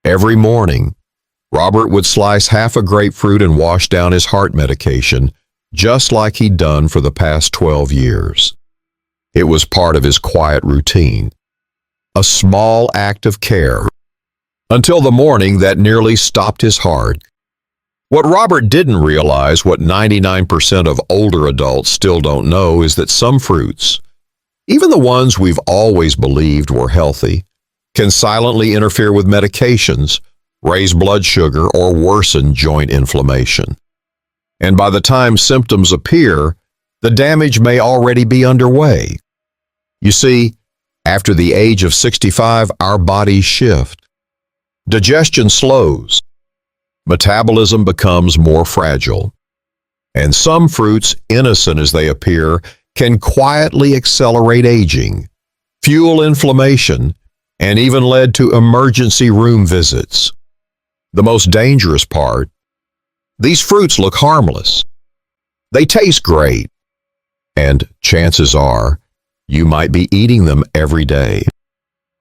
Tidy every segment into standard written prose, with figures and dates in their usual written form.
Every morning, Robert would slice half a grapefruit and wash down his heart medication, just like he'd done for the past 12 years. It was part of his quiet routine, a small act of care, until the morning that nearly stopped his heart. What Robert didn't realize, what 99% of older adults still don't know, is that some fruits, even the ones we've always believed were healthy, can silently interfere with medications, raise blood sugar, or worsen joint inflammation. And by the time symptoms appear, the damage may already be underway. You see, after the age of 65, our bodies shift. Digestion slows. Metabolism becomes more fragile. And some fruits, innocent as they appear, can quietly accelerate aging, fuel inflammation, and even lead to emergency room visits. The most dangerous part, these fruits look harmless. They taste great, and chances are you might be eating them every day.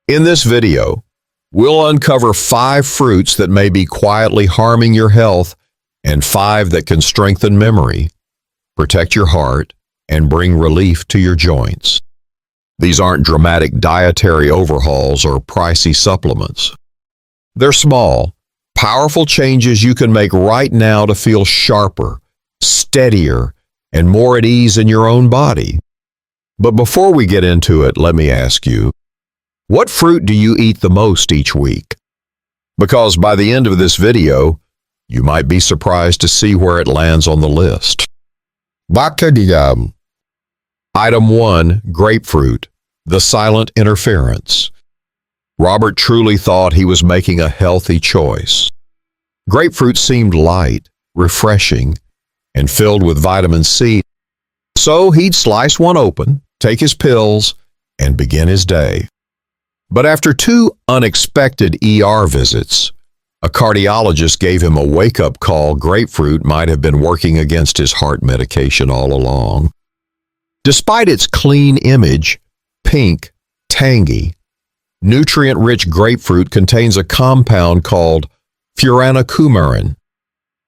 In this video, we'll uncover 5 fruits that may be quietly harming your health and 5 that can strengthen memory, protect your heart, and bring relief to your joints. These aren't dramatic dietary overhauls or pricey supplements. They're small, powerful changes you can make right now to feel sharper, steadier, and more at ease in your own body. But before we get into it, let me ask you, what fruit do you eat the most each week? Because by the end of this video, you might be surprised to see where it lands on the list. Item 1, grapefruit, the silent interference. Robert truly thought he was making a healthy choice. Grapefruit seemed light, refreshing, and filled with vitamin C. So he'd slice one open, take his pills, and begin his day. But after 2 unexpected ER visits, a cardiologist gave him a wake-up call. Grapefruit might have been working against his heart medication all along. Despite its clean image, pink, tangy, nutrient-rich grapefruit contains a compound called furanocoumarin.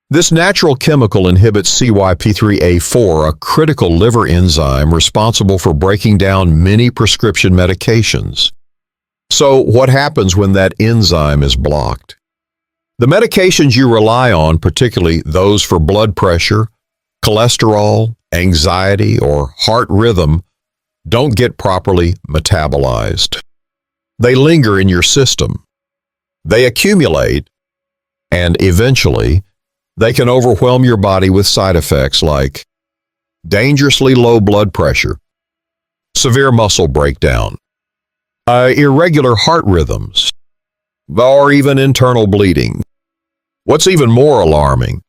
This natural chemical inhibits CYP3A4, a critical liver enzyme responsible for breaking down many prescription medications. So what happens when that enzyme is blocked? The medications you rely on, particularly those for blood pressure, cholesterol, anxiety, or heart rhythm, don't get properly metabolized. They linger in your system. They accumulate, and eventually, they can overwhelm your body with side effects like dangerously low blood pressure, severe muscle breakdown, irregular heart rhythms, or even internal bleeding. What's even more alarming,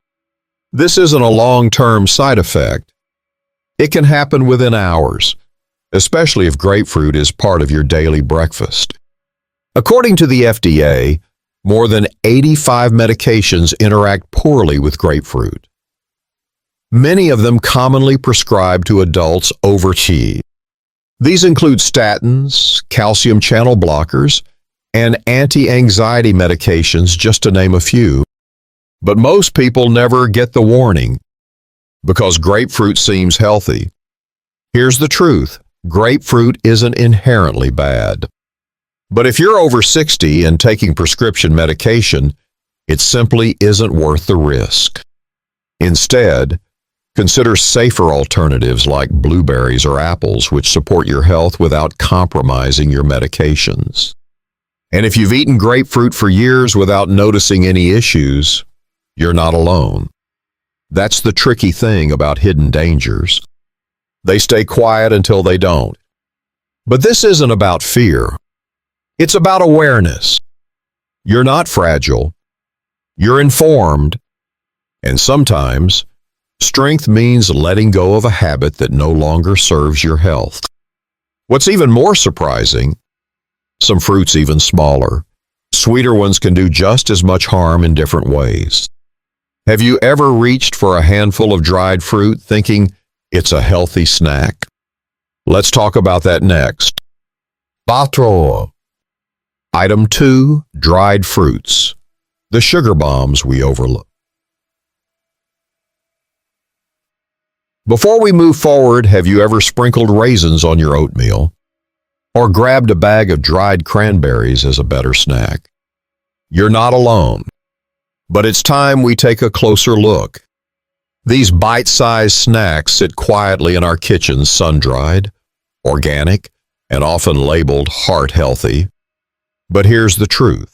this isn't a long-term side effect. It can happen within hours, especially if grapefruit is part of your daily breakfast. According to the FDA, more than 85 medications interact poorly with grapefruit. Many of them commonly prescribed to adults over tea. These include statins, calcium channel blockers, and anti-anxiety medications, just to name a few. But most people never get the warning because grapefruit seems healthy. Here's the truth: grapefruit isn't inherently bad. But if you're over 60 and taking prescription medication, it simply isn't worth the risk. Instead, consider safer alternatives like blueberries or apples, which support your health without compromising your medications. And if you've eaten grapefruit for years without noticing any issues, you're not alone. That's the tricky thing about hidden dangers. They stay quiet until they don't. But this isn't about fear. It's about awareness. You're not fragile. You're informed. And sometimes, strength means letting go of a habit that no longer serves your health. What's even more surprising, some fruits even smaller, sweeter ones can do just as much harm in different ways. Have you ever reached for a handful of dried fruit thinking it's a healthy snack? Let's talk about that next. Item 2, dried fruits, the sugar bombs we overlook. Before we move forward, have you ever sprinkled raisins on your oatmeal? Or grabbed a bag of dried cranberries as a better snack? You're not alone. But it's time we take a closer look. These bite-sized snacks sit quietly in our kitchens, sun-dried, organic, and often labeled heart-healthy. But here's the truth.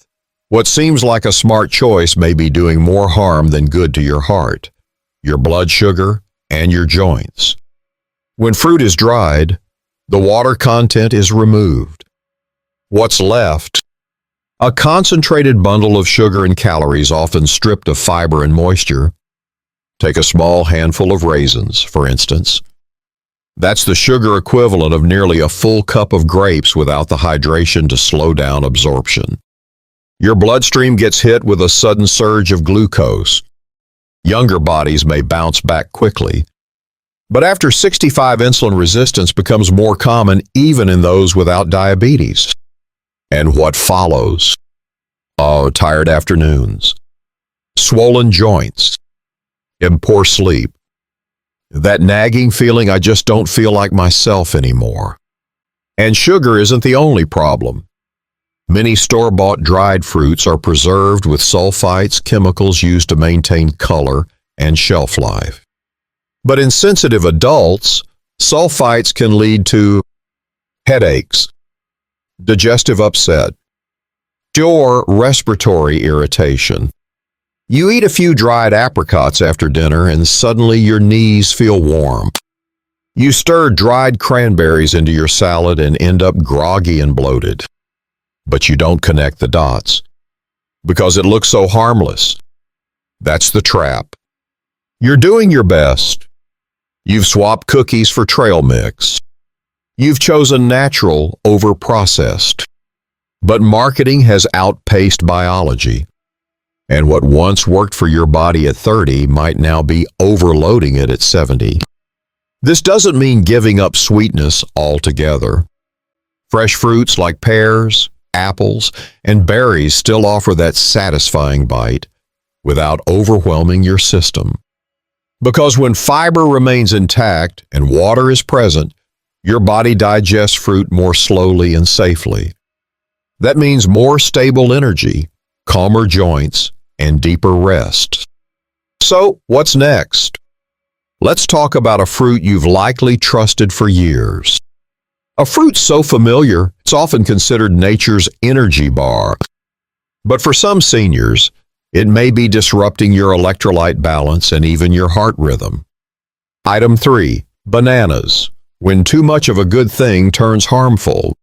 What seems like a smart choice may be doing more harm than good to your heart, your blood sugar, and your joints. When fruit is dried, the water content is removed. What's left? A concentrated bundle of sugar and calories, often stripped of fiber and moisture. Take a small handful of raisins, for instance. That's the sugar equivalent of nearly a full cup of grapes without the hydration to slow down absorption. Your bloodstream gets hit with a sudden surge of glucose. Younger bodies may bounce back quickly, but after 65, insulin resistance becomes more common even in those without diabetes. And what follows? Oh, tired afternoons, swollen joints, and poor sleep. That nagging feeling, I just don't feel like myself anymore. And sugar isn't the only problem. Many store-bought dried fruits are preserved with sulfites, chemicals used to maintain color and shelf life. But in sensitive adults, sulfites can lead to headaches, digestive upset, or respiratory irritation. You eat a few dried apricots after dinner and suddenly your knees feel warm. You stir dried cranberries into your salad and end up groggy and bloated. But you don't connect the dots because it looks so harmless. That's the trap. You're doing your best. You've swapped cookies for trail mix. You've chosen natural over processed. But marketing has outpaced biology. And what once worked for your body at 30 might now be overloading it at 70. This doesn't mean giving up sweetness altogether. Fresh fruits like pears, apples, and berries still offer that satisfying bite without overwhelming your system. Because when fiber remains intact and water is present, your body digests fruit more slowly and safely. That means more stable energy, calmer joints, and deeper rest. So, what's next? Let's talk about a fruit you've likely trusted for years. A fruit so familiar, it's often considered nature's energy bar. But for some seniors, it may be disrupting your electrolyte balance and even your heart rhythm. Item 3. Bananas. When too much of a good thing turns harmful.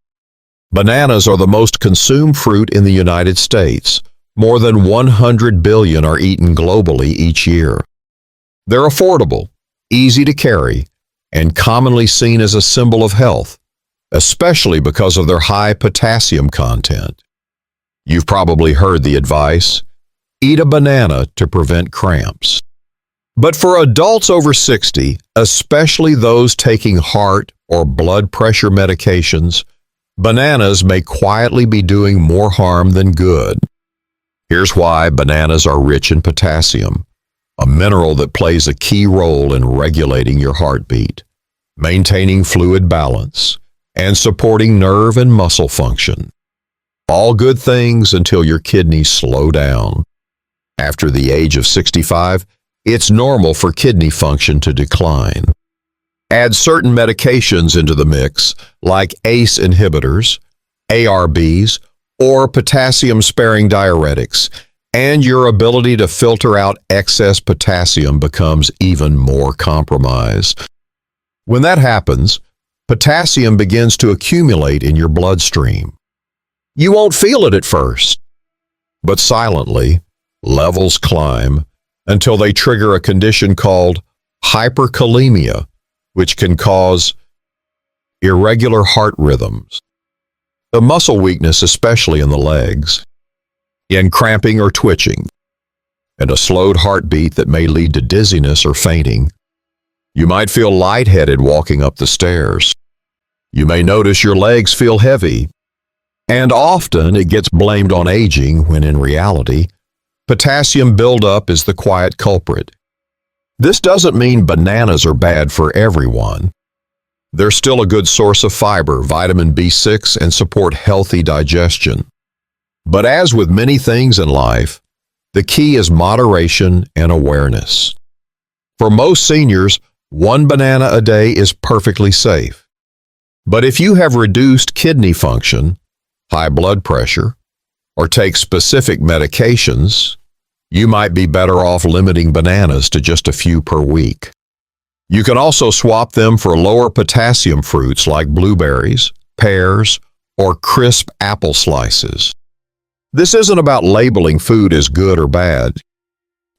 Bananas are the most consumed fruit in the United States. More than 100 billion are eaten globally each year. They're affordable, easy to carry, and commonly seen as a symbol of health, especially because of their high potassium content. You've probably heard the advice, eat a banana to prevent cramps. But for adults over 60, especially those taking heart or blood pressure medications, bananas may quietly be doing more harm than good. Here's why bananas are rich in potassium, a mineral that plays a key role in regulating your heartbeat, maintaining fluid balance, and supporting nerve and muscle function. All good things until your kidneys slow down. After the age of 65, it's normal for kidney function to decline. Add certain medications into the mix, like ACE inhibitors, ARBs, or potassium-sparing diuretics, and your ability to filter out excess potassium becomes even more compromised. When that happens, potassium begins to accumulate in your bloodstream. You won't feel it at first, but silently, levels climb until they trigger a condition called hyperkalemia, which can cause irregular heart rhythms, the muscle weakness especially in the legs, in cramping or twitching, and a slowed heartbeat that may lead to dizziness or fainting. You might feel lightheaded walking up the stairs. You may notice your legs feel heavy, and often it gets blamed on aging when in reality, Potassium buildup is the quiet culprit. This doesn't mean bananas are bad for everyone. They're still a good source of fiber, vitamin B6, and support healthy digestion. But as with many things in life, the key is moderation and awareness. For most seniors, one banana a day is perfectly safe. But if you have reduced kidney function, high blood pressure, or take specific medications, you might be better off limiting bananas to just a few per week. You can also swap them for lower potassium fruits like blueberries, pears, or crisp apple slices. This isn't about labeling food as good or bad.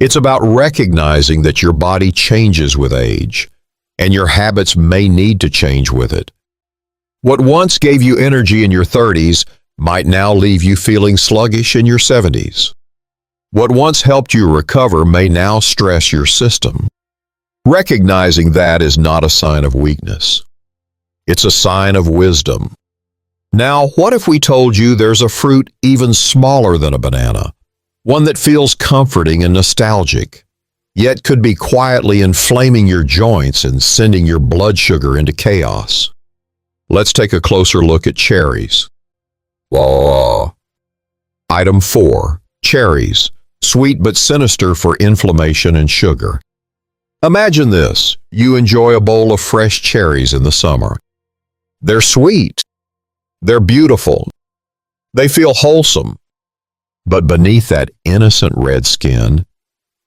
It's about recognizing that your body changes with age, and your habits may need to change with it. What once gave you energy in your 30s might now leave you feeling sluggish in your 70s. What once helped you recover may now stress your system. Recognizing that is not a sign of weakness. It's a sign of wisdom. Now, what if we told you there's a fruit even smaller than a banana, one that feels comforting and nostalgic, yet could be quietly inflaming your joints and sending your blood sugar into chaos? Let's take a closer look at cherries. Whoa. Item 4. Cherries, sweet but sinister for inflammation and sugar. Imagine this. You enjoy a bowl of fresh cherries in the summer. They're sweet. They're beautiful. They feel wholesome. But beneath that innocent red skin,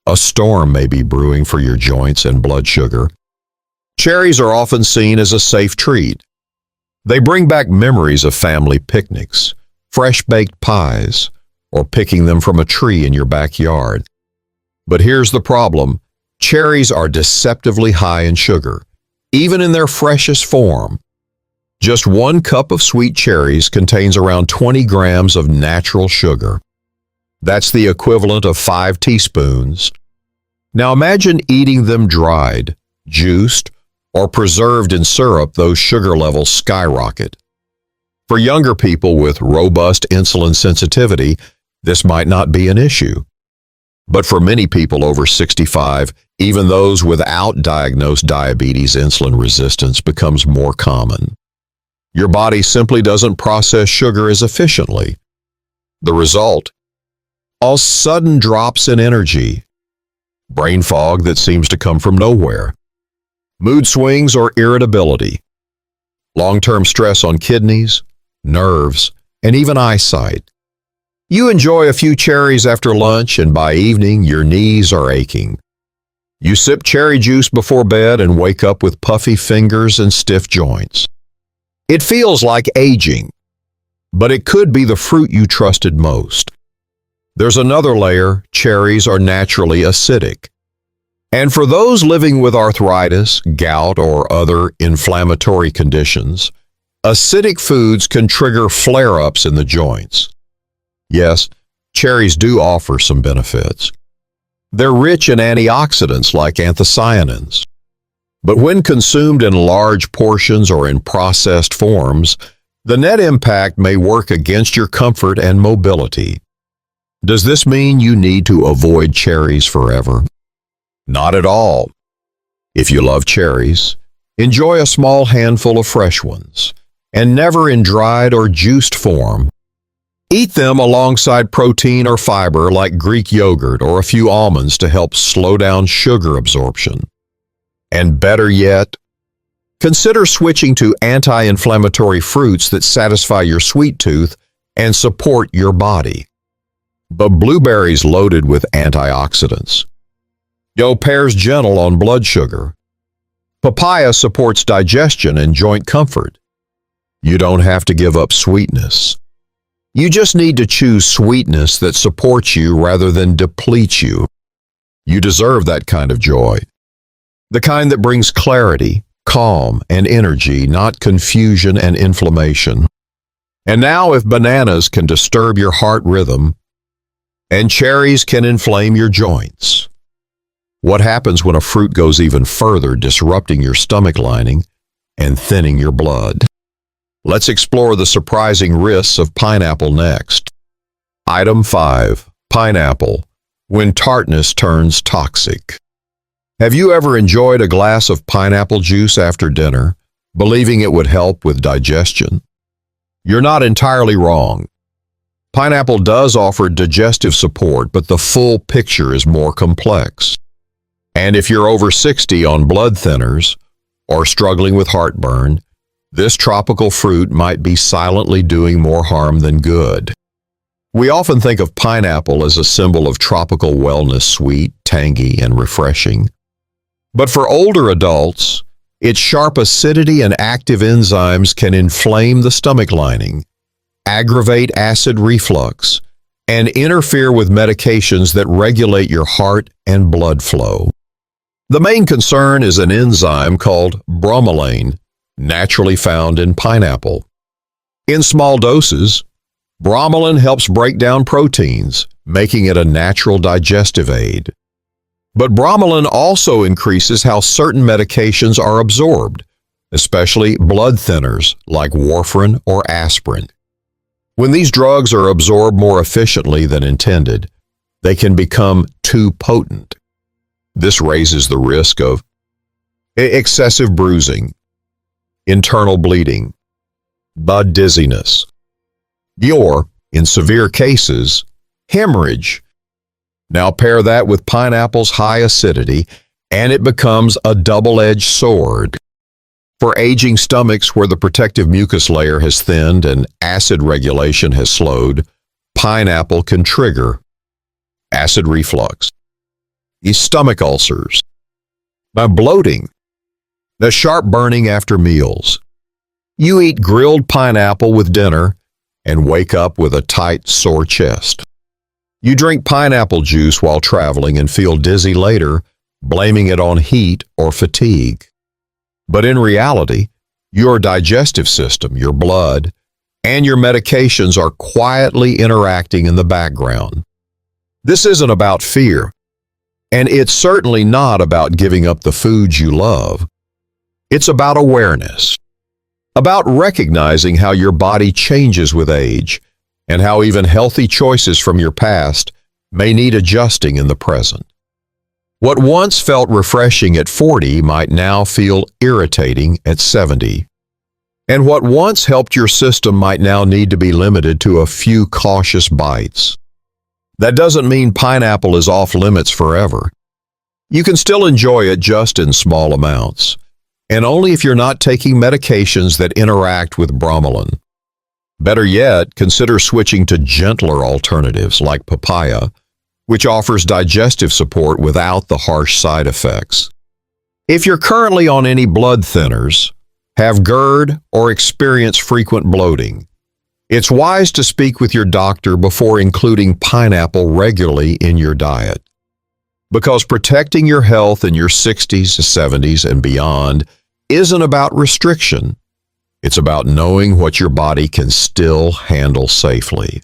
a storm may be brewing for your joints and blood sugar. Cherries are often seen as a safe treat. They bring back memories of family picnics, fresh-baked pies, or picking them from a tree in your backyard. But here's the problem. Cherries are deceptively high in sugar, even in their freshest form. Just 1 cup of sweet cherries contains around 20 grams of natural sugar. That's the equivalent of 5 teaspoons. Now imagine eating them dried, juiced, or preserved in syrup. Those sugar levels skyrocket. For younger people with robust insulin sensitivity, this might not be an issue. But for many people over 65, even those without diagnosed diabetes, insulin resistance becomes more common. Your body simply doesn't process sugar as efficiently. The result? All sudden drops in energy, brain fog that seems to come from nowhere, mood swings or irritability, long-term stress on kidneys, nerves, and even eyesight. You enjoy a few cherries after lunch, and by evening your knees are aching. You sip cherry juice before bed and wake up with puffy fingers and stiff joints. It feels like aging, but it could be the fruit you trusted most. There's another layer. Cherries are naturally acidic. And for those living with arthritis, gout, or other inflammatory conditions, acidic foods can trigger flare-ups in the joints. Yes, cherries do offer some benefits. They're rich in antioxidants like anthocyanins. But when consumed in large portions or in processed forms, the net impact may work against your comfort and mobility. Does this mean you need to avoid cherries forever? Not at all. If you love cherries, enjoy a small handful of fresh ones, and never in dried or juiced form. Eat them alongside protein or fiber like Greek yogurt or a few almonds to help slow down sugar absorption. And better yet, consider switching to anti-inflammatory fruits that satisfy your sweet tooth and support your body. But blueberries loaded with antioxidants. Pear's gentle on blood sugar. Papaya supports digestion and joint comfort. You don't have to give up sweetness. You just need to choose sweetness that supports you rather than depletes you. You deserve that kind of joy. The kind that brings clarity, calm, and energy, not confusion and inflammation. And now, if bananas can disturb your heart rhythm and cherries can inflame your joints, what happens when a fruit goes even further, disrupting your stomach lining and thinning your blood? Let's explore the surprising risks of pineapple next. Item 5. Pineapple, when tartness turns toxic. Have you ever enjoyed a glass of pineapple juice after dinner, believing it would help with digestion? You're not entirely wrong. Pineapple does offer digestive support, but the full picture is more complex. And if you're over 60 on blood thinners or struggling with heartburn, this tropical fruit might be silently doing more harm than good. We often think of pineapple as a symbol of tropical wellness, sweet, tangy, and refreshing. But for older adults, its sharp acidity and active enzymes can inflame the stomach lining, aggravate acid reflux, and interfere with medications that regulate your heart and blood flow. The main concern is an enzyme called bromelain, naturally found in pineapple. In small doses, bromelain helps break down proteins, making it a natural digestive aid. But bromelain also increases how certain medications are absorbed, especially blood thinners like warfarin or aspirin. When these drugs are absorbed more efficiently than intended, they can become too potent. This raises the risk of excessive bruising, internal bleeding, dizziness, or, in severe cases, hemorrhage. Now pair that with pineapple's high acidity, and it becomes a double-edged sword. For aging stomachs where the protective mucus layer has thinned and acid regulation has slowed, pineapple can trigger acid reflux, stomach ulcers, bloating, the sharp burning after meals. You eat grilled pineapple with dinner and wake up with a tight, sore chest. You drink pineapple juice while traveling and feel dizzy later, blaming it on heat or fatigue. But in reality, your digestive system, your blood, and your medications are quietly interacting in the background. This isn't about fear, and it's certainly not about giving up the foods you love. It's about awareness, about recognizing how your body changes with age, and how even healthy choices from your past may need adjusting in the present. What once felt refreshing at 40 might now feel irritating at 70. And what once helped your system might now need to be limited to a few cautious bites. That doesn't mean pineapple is off limits forever. You can still enjoy it just in small amounts, and only if you're not taking medications that interact with bromelain. Better yet, consider switching to gentler alternatives like papaya, which offers digestive support without the harsh side effects. If you're currently on any blood thinners, have GERD, or experience frequent bloating, it's wise to speak with your doctor before including pineapple regularly in your diet. Because protecting your health in your 60s, 70s, and beyond isn't about restriction. It's about knowing what your body can still handle safely.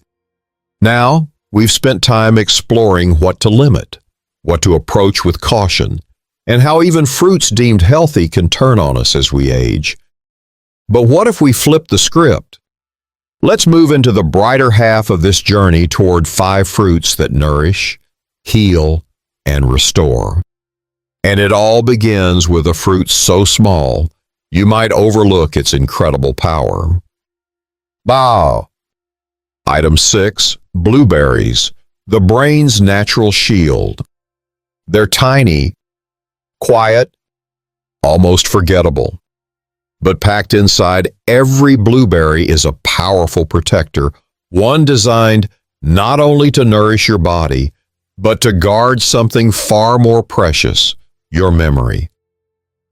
Now, we've spent time exploring what to limit, what to approach with caution, and how even fruits deemed healthy can turn on us as we age. But what if we flip the script? Let's move into the brighter half of this journey toward 5 fruits that nourish, heal, and restore. And it all begins with a fruit so small, you might overlook its incredible power. Bow. Item 6, blueberries, the brain's natural shield. They're tiny, quiet, almost forgettable. But packed inside every blueberry is a powerful protector, one designed not only to nourish your body, but to guard something far more precious, your memory.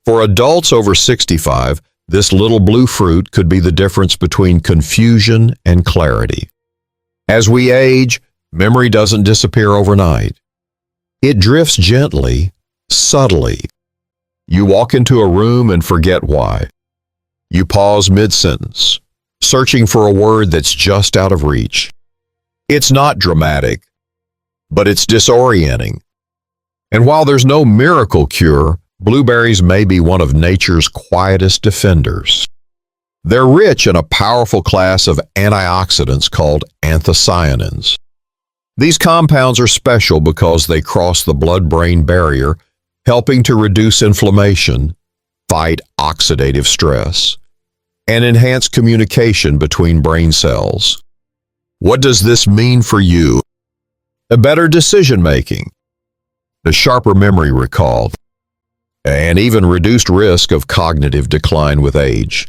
For adults over 65, this little blue fruit could be the difference between confusion and clarity. As we age, memory doesn't disappear overnight. It drifts gently, subtly. You walk into a room and forget why. You pause mid-sentence, searching for a word that's just out of reach. It's not dramatic, but it's disorienting. And while there's no miracle cure, blueberries may be one of nature's quietest defenders. They're rich in a powerful class of antioxidants called anthocyanins. These compounds are special because they cross the blood-brain barrier, helping to reduce inflammation, fight oxidative stress, and enhance communication between brain cells. What does this mean for you? A better decision-making, a sharper memory recall, and even reduced risk of cognitive decline with age.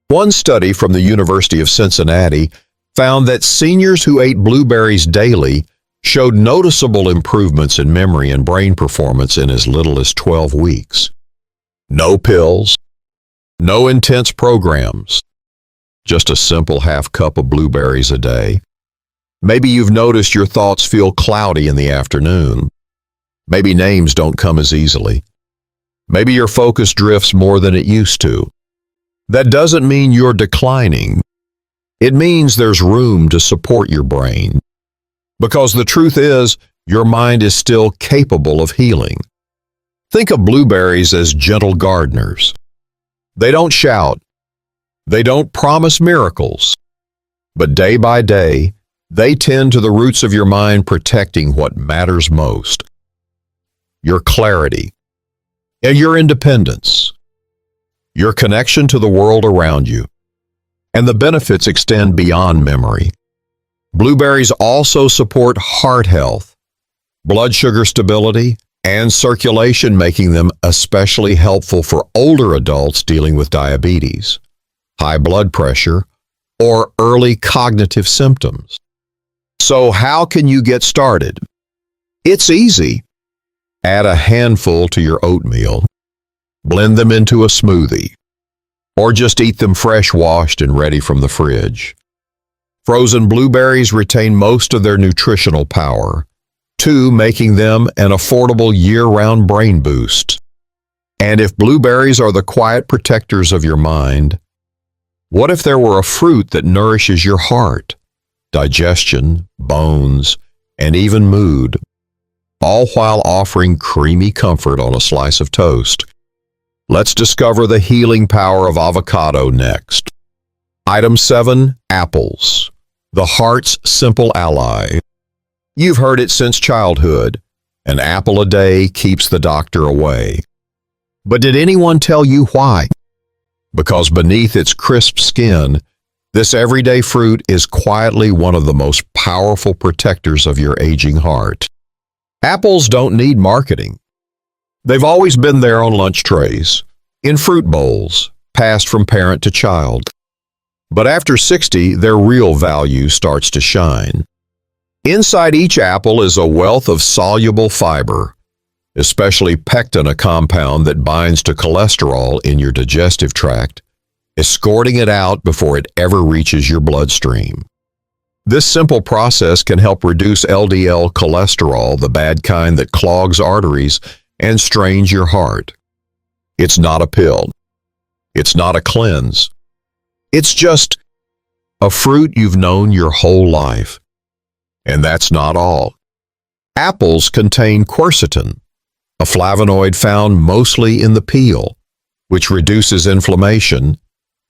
One study from the University of Cincinnati found that seniors who ate blueberries daily showed noticeable improvements in memory and brain performance in as little as 12 weeks. No pills, no intense programs, just a simple half cup of blueberries a day. Maybe you've noticed your thoughts feel cloudy in the afternoon. Maybe names don't come as easily. Maybe your focus drifts more than it used to. That doesn't mean you're declining. It means there's room to support your brain. Because the truth is, your mind is still capable of healing. Think of blueberries as gentle gardeners. They don't shout. They don't promise miracles. But day by day, they tend to the roots of your mind, protecting what matters most: your clarity and your independence, your connection to the world around you. And the benefits extend beyond memory. Blueberries also support heart health, blood sugar stability, and circulation, making them especially helpful for older adults dealing with diabetes, high blood pressure, or early cognitive symptoms. So how can you get started? It's easy. Add a handful to your oatmeal. Blend them into a smoothie. Or just eat them fresh, washed, and ready from the fridge. Frozen blueberries retain most of their nutritional power, too, making them an affordable year-round brain boost. And if blueberries are the quiet protectors of your mind, what if there were a fruit that nourishes your heart, digestion, bones, and even mood, all while offering creamy comfort on a slice of toast? Let's discover the healing power of avocado next. Item 7, apples, the heart's simple ally. You've heard it since childhood: an apple a day keeps the doctor away. But did anyone tell you why? Because beneath its crisp skin, this everyday fruit is quietly one of the most powerful protectors of your aging heart. Apples don't need marketing. They've always been there on lunch trays, in fruit bowls, passed from parent to child. But after 60, their real value starts to shine. Inside each apple is a wealth of soluble fiber, especially pectin, a compound that binds to cholesterol in your digestive tract, escorting it out before it ever reaches your bloodstream. This simple process can help reduce LDL cholesterol, the bad kind that clogs arteries and strains your heart. It's not a pill. It's not a cleanse. It's just a fruit you've known your whole life. And that's not all. Apples contain quercetin, a flavonoid found mostly in the peel, which reduces inflammation,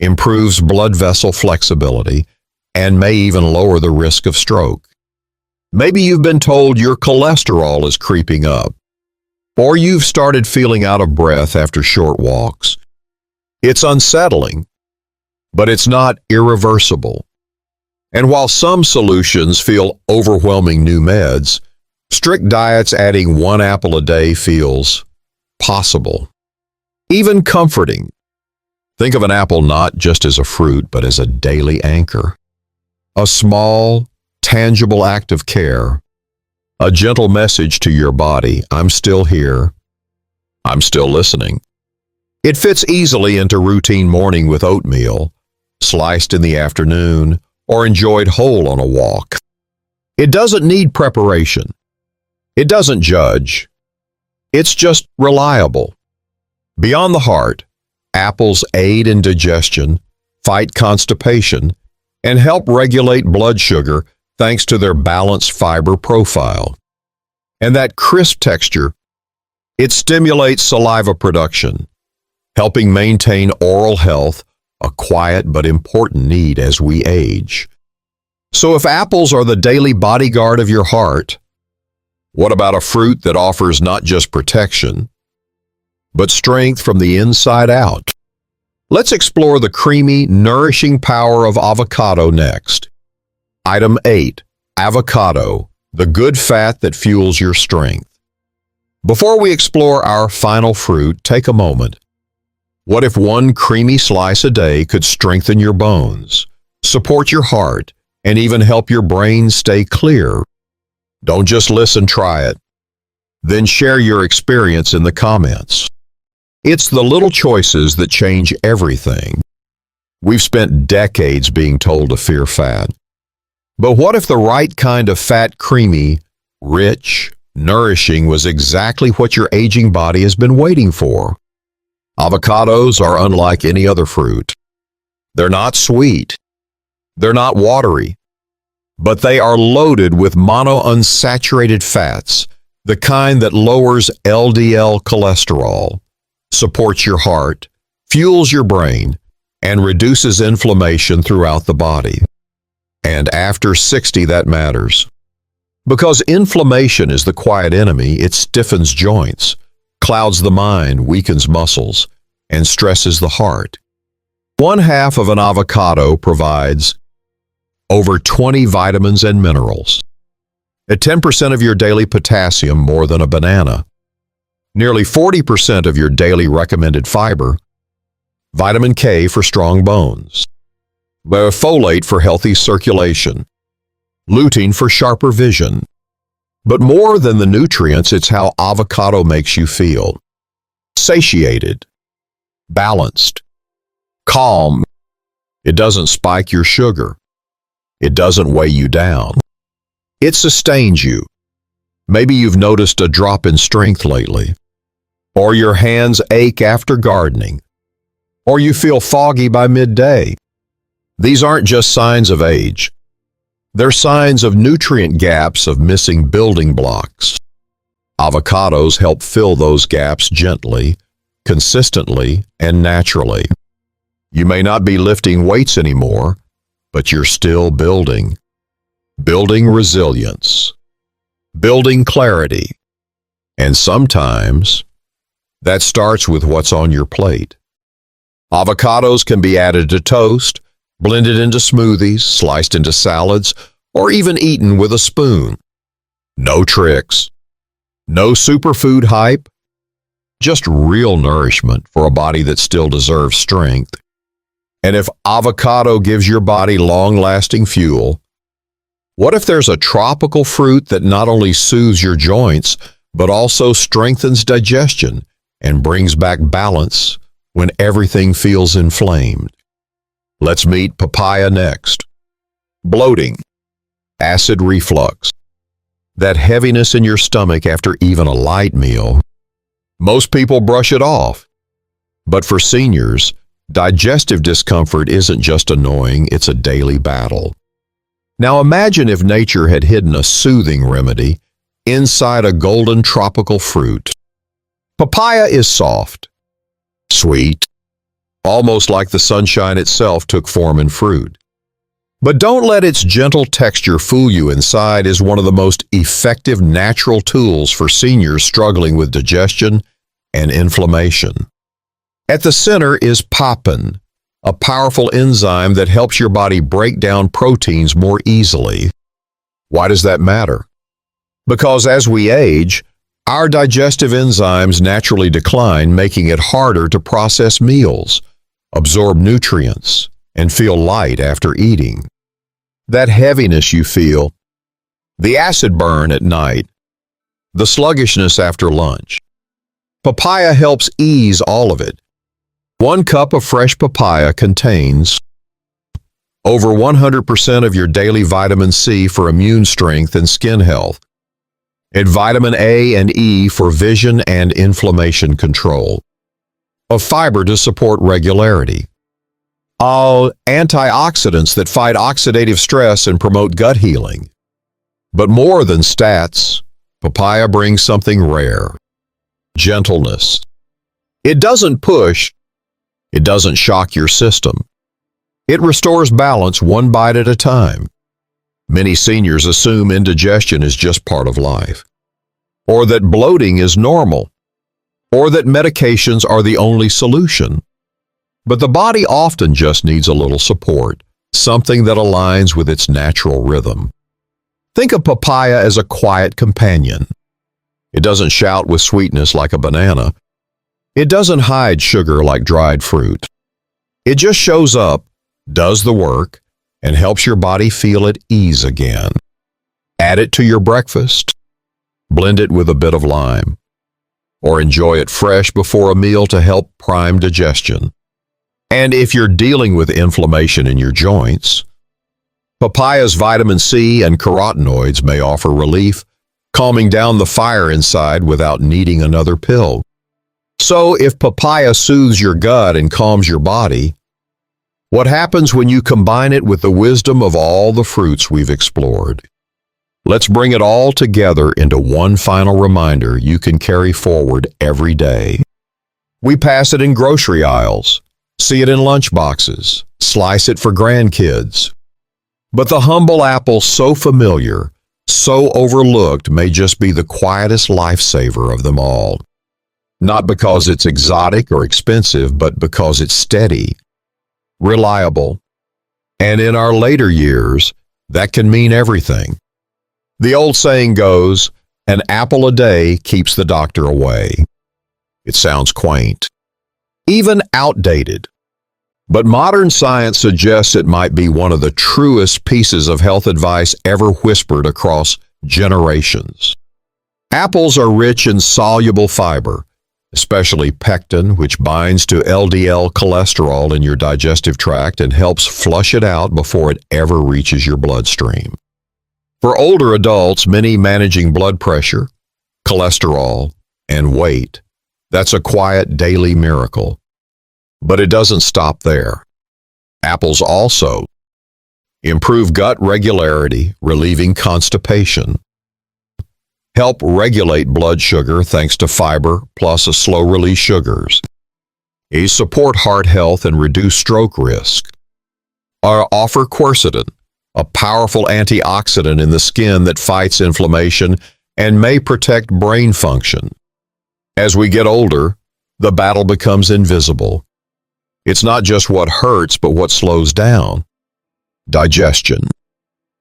improves blood vessel flexibility, and may even lower the risk of stroke. Maybe you've been told your cholesterol is creeping up, or you've started feeling out of breath after short walks. It's unsettling, but it's not irreversible. And while some solutions feel overwhelming new meds, strict diets adding 1 apple a day feels possible, even comforting. Think of an apple not just as a fruit, but as a daily anchor. A small, tangible act of care. A gentle message to your body: I'm still here. I'm still listening. It fits easily into routine morning with oatmeal, sliced in the afternoon, or enjoyed whole on a walk. It doesn't need preparation. It doesn't judge. It's just reliable. Beyond the heart, apples aid in digestion, fight constipation, and help regulate blood sugar thanks to their balanced fiber profile. And that crisp texture, it stimulates saliva production, helping maintain oral health, a quiet but important need as we age. So if apples are the daily bodyguard of your heart, what about a fruit that offers not just protection, but strength from the inside out? Let's explore the creamy, nourishing power of avocado next. Item 8. Avocado, the good fat that fuels your strength. Before we explore our final fruit, take a moment. What if one creamy slice a day could strengthen your bones, support your heart, and even help your brain stay clear? Don't just listen, try it. Then share your experience in the comments. It's the little choices that change everything. We've spent decades being told to fear fat. But what if the right kind of fat, creamy, rich, nourishing, was exactly what your aging body has been waiting for? Avocados are unlike any other fruit. They're not sweet. They're not watery. But they are loaded with monounsaturated fats, the kind that lowers LDL cholesterol, supports your heart, fuels your brain, and reduces inflammation throughout the body. And after 60, that matters. Because inflammation is the quiet enemy. It stiffens joints, clouds the mind, weakens muscles, and stresses the heart. 1/2 of an avocado provides over 20 vitamins and minerals. At 10% of your daily potassium, more than a banana. Nearly 40% of your daily recommended fiber. Vitamin K for strong bones. Folate for healthy circulation. Lutein for sharper vision. But more than the nutrients, it's how avocado makes you feel. Satiated. Balanced. Calm. It doesn't spike your sugar. It doesn't weigh you down. It sustains you. Maybe you've noticed a drop in strength lately. Or your hands ache after gardening. Or you feel foggy by midday. These aren't just signs of age. They're signs of nutrient gaps, of missing building blocks. Avocados help fill those gaps gently, consistently, and naturally. You may not be lifting weights anymore, but you're still building. Building resilience. Building clarity. And sometimes, that starts with what's on your plate. Avocados can be added to toast, blended into smoothies, sliced into salads, or even eaten with a spoon. No tricks. No superfood hype. Just real nourishment for a body that still deserves strength. And if avocado gives your body long-lasting fuel, what if there's a tropical fruit that not only soothes your joints, but also strengthens digestion and brings back balance when everything feels inflamed? Let's meet papaya next. Bloating. Acid reflux. That heaviness in your stomach after even a light meal. Most people brush it off. But for seniors, digestive discomfort isn't just annoying, it's a daily battle. Now imagine if nature had hidden a soothing remedy inside a golden tropical fruit. Papaya is soft, sweet, almost like the sunshine itself took form in fruit. But don't let its gentle texture fool you. Inside is one of the most effective natural tools for seniors struggling with digestion and inflammation. At the center is papain, a powerful enzyme that helps your body break down proteins more easily. Why does that matter? Because as we age, our digestive enzymes naturally decline, making it harder to process meals, absorb nutrients, and feel light after eating. That heaviness you feel, the acid burn at night, the sluggishness after lunch. Papaya helps ease all of it. 1 cup of fresh papaya contains over 100% of your daily vitamin C for immune strength and skin health, and vitamin A and E for vision and inflammation control, of fiber to support regularity, all antioxidants that fight oxidative stress and promote gut healing. But more than stats, papaya brings something rare: gentleness. It doesn't push. It doesn't shock your system. It restores balance one bite at a time. Many seniors assume indigestion is just part of life, or that bloating is normal, or that medications are the only solution. But the body often just needs a little support, something that aligns with its natural rhythm. Think of papaya as a quiet companion. It doesn't shout with sweetness like a banana. It doesn't hide sugar like dried fruit. It just shows up, does the work, and helps your body feel at ease again. Add it to your breakfast. Blend it with a bit of lime. Or enjoy it fresh before a meal to help prime digestion. And if you're dealing with inflammation in your joints, papaya's vitamin C and carotenoids may offer relief, calming down the fire inside without needing another pill. So if papaya soothes your gut and calms your body, what happens when you combine it with the wisdom of all the fruits we've explored? Let's bring it all together into one final reminder you can carry forward every day. We pass it in grocery aisles, see it in lunch boxes, slice it for grandkids. But the humble apple, so familiar, so overlooked, may just be the quietest lifesaver of them all. Not because it's exotic or expensive, but because it's steady, reliable, and in our later years, that can mean everything. The old saying goes, an apple a day keeps the doctor away. It sounds quaint, even outdated. But modern science suggests it might be one of the truest pieces of health advice ever whispered across generations. Apples are rich in soluble fiber, especially pectin, which binds to LDL cholesterol in your digestive tract and helps flush it out before it ever reaches your bloodstream. For older adults, many managing blood pressure, cholesterol, and weight, that's a quiet daily miracle. But it doesn't stop there. Apples also improve gut regularity, relieving constipation, help regulate blood sugar thanks to fiber plus a slow-release sugars, support heart health and reduce stroke risk, or offer quercetin, a powerful antioxidant in the skin that fights inflammation and may protect brain function. As we get older, the battle becomes invisible. It's not just what hurts, but what slows down. Digestion,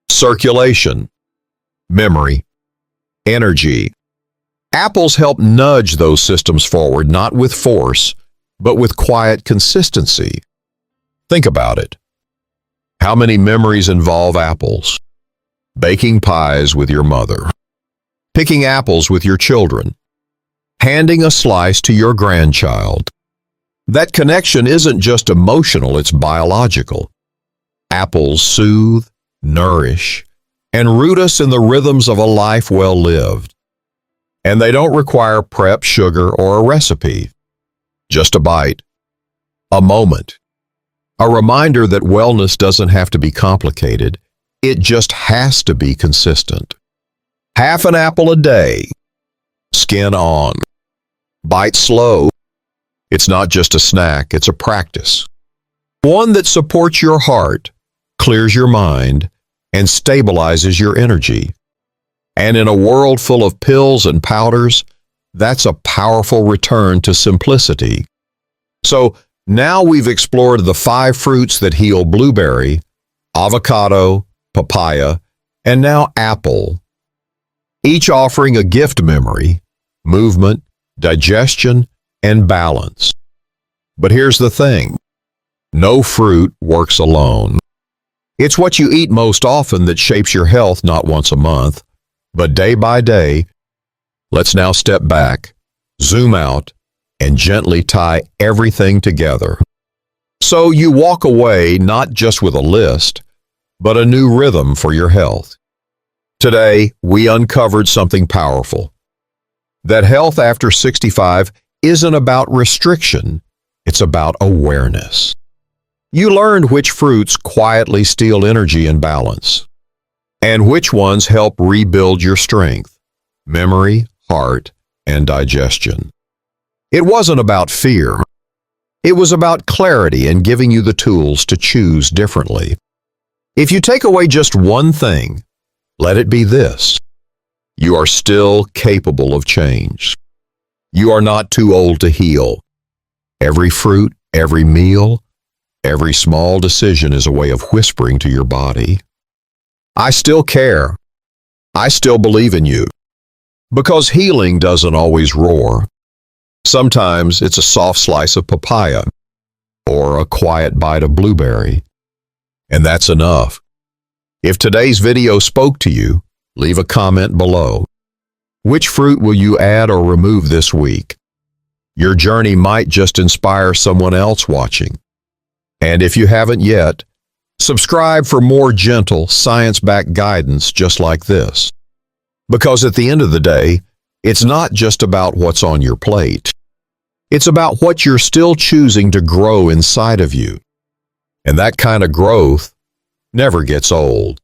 circulation, memory, energy. Apples help nudge those systems forward, not with force, but with quiet consistency. Think about it. How many memories involve apples? Baking pies with your mother, picking apples with your children, handing a slice to your grandchild. That connection isn't just emotional, it's biological. Apples soothe, nourish, and root us in the rhythms of a life well lived. And they don't require prep, sugar, or a recipe. Just a bite, a moment, a reminder that wellness doesn't have to be complicated, it just has to be consistent. Half an apple a day, skin on, bite slow. It's not just a snack, it's a practice. One that supports your heart, clears your mind, and stabilizes your energy. And in a world full of pills and powders, that's a powerful return to simplicity. So now we've explored the 5 fruits that heal: blueberry, avocado, papaya, and now apple. Each offering a gift memory, movement, digestion, and balance. But here's the thing. No fruit works alone. It's what you eat most often that shapes your health, not once a month, but day by day. Let's now step back, zoom out, and gently tie everything together. So you walk away not just with a list, but a new rhythm for your health. Today, we uncovered something powerful. That health after 65 isn't about restriction, it's about awareness. You learned which fruits quietly steal energy and balance, and which ones help rebuild your strength, memory, heart, and digestion. It wasn't about fear. It was about clarity and giving you the tools to choose differently. If you take away just one thing, let it be this: you are still capable of change. You are not too old to heal. Every fruit, every meal, every small decision is a way of whispering to your body, I still care. I still believe in you. Because healing doesn't always roar. Sometimes it's a soft slice of papaya or a quiet bite of blueberry. And that's enough. If today's video spoke to you, leave a comment below. Which fruit will you add or remove this week? Your journey might just inspire someone else watching. And if you haven't yet, subscribe for more gentle, science-backed guidance just like this. Because at the end of the day, it's not just about what's on your plate. It's about what you're still choosing to grow inside of you. And that kind of growth never gets old.